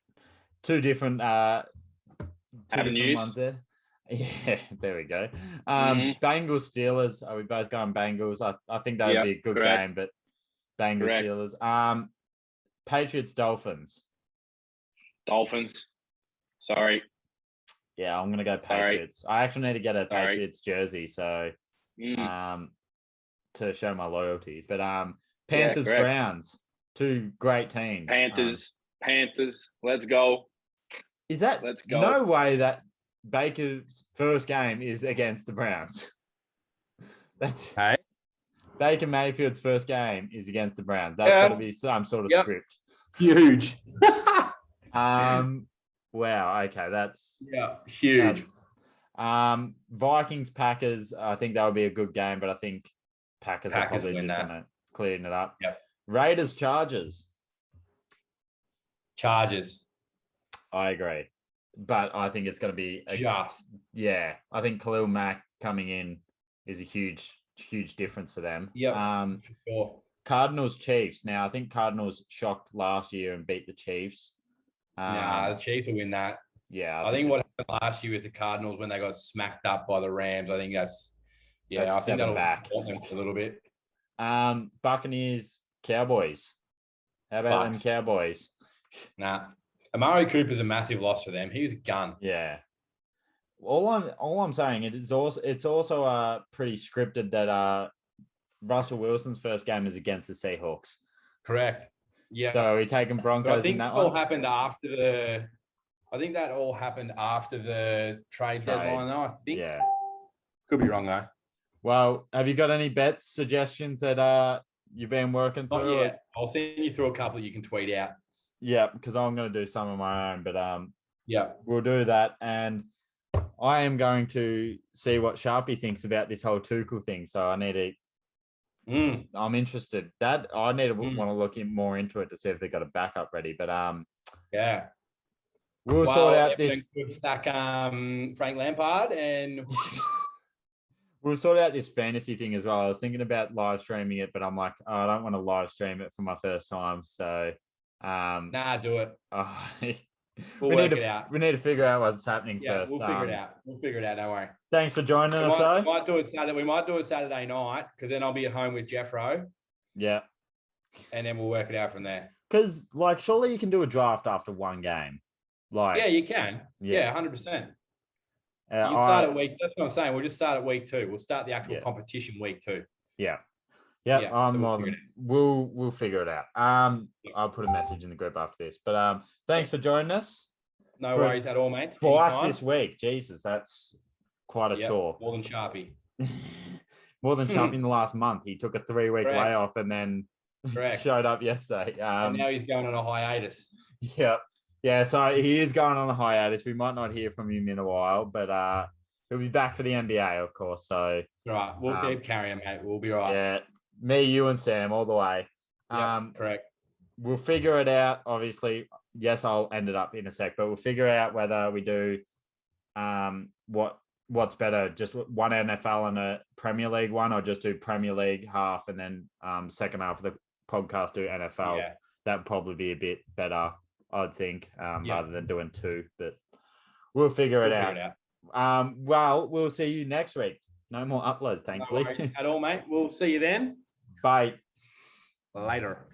Two different
avenues.
Ones there. Yeah, there we go. Bengals Steelers. Are we both going Bengals? I think that would be a good game, but Bengals Steelers. Patriots Dolphins.
Dolphins. Sorry.
Yeah, I'm gonna go Patriots. I actually need to get a Patriots jersey, so to show my loyalty. But Panthers Browns, 2 great teams.
Panthers. Let's go.
Is that
Let's go.
No way that Baker's first game is against the Browns. That's Baker Mayfield's first game is against the Browns. That's got to be some sort of script.
Huge.
Wow. Okay, that's
huge.
Vikings Packers. I think that would be a good game, but I think Packers are probably just going to clean it up.
Yep.
Raiders Chargers. I agree, but I think it's going to be I think Khalil Mack coming in is a huge difference for them.
Yeah. For sure.
Cardinals Chiefs. Now I think Cardinals shocked last year and beat the Chiefs.
The Chiefs will win that.
Yeah,
I think what happened last year with the Cardinals when they got smacked up by the Rams, I think I think that'll back them a little bit.
Buccaneers Cowboys. How about them Cowboys?
Nah. Amari Cooper's a massive loss for them. He was a gun.
Yeah. All I'm saying it's also pretty scripted that Russell Wilson's first game is against the Seahawks.
Correct. Yeah.
So we taking Broncos in that one.
I think that all happened after the trade deadline, though. I think.
Yeah.
Could be wrong though.
Well, have you got any bets suggestions that you've been working through?
Yeah. I'll send you through a couple that you can tweet out.
Yeah, because I'm going to do some of my own, but
yeah,
we'll do that. And I am going to see what Sharpie thinks about this whole Tuchel thing. So I need to. I'm interested. That I need to want to look more into it to see if they've got a backup ready. But
yeah,
we'll sort out this.
Could stack Frank Lampard and.
We'll sort out this fantasy thing as well. I was thinking about live streaming it, but I'm like, I don't want to live stream it for my first time. So.
Do it.
We'll work it out. We need to figure out what's happening first.
We'll figure it out. Don't worry.
Thanks for joining us, though.
We might do it Saturday night because then I'll be at home with Jeffro.
Yeah.
And then we'll work it out from there.
Because, surely you can do a draft after one game.
Yeah, you can. Yeah, 100%. You can start at week. That's what I'm saying. We'll just start at week 2. We'll start the actual competition week 2.
Yeah. Yeah, we'll figure it out. I'll put a message in the group after this. But thanks for joining us.
No worries at all, mate.
Twice this week. Jesus, that's quite a chore.
More than Sharpie.
More than Sharpie in the last month. He took a 3-week layoff and then showed up yesterday.
And now he's going on a hiatus.
Yep. Yeah, so he is going on a hiatus. We might not hear from him in a while, but he'll be back for the NBA, of course. So
right, we'll keep carrying, mate. We'll be right.
Yeah. Me, you, and Sam all the way.
Correct.
We'll figure it out. Obviously, yes, I'll end it up in a sec, but we'll figure out whether we do what's better, just one NFL and a Premier League one, or just do Premier League half and then second half of the podcast do NFL. that'd probably be a bit better, I'd think, rather than doing 2. But we'll figure it out. Well, we'll see you next week. No more uploads, thankfully.
No worries at all, mate. We'll see you then.
Bye.
Later.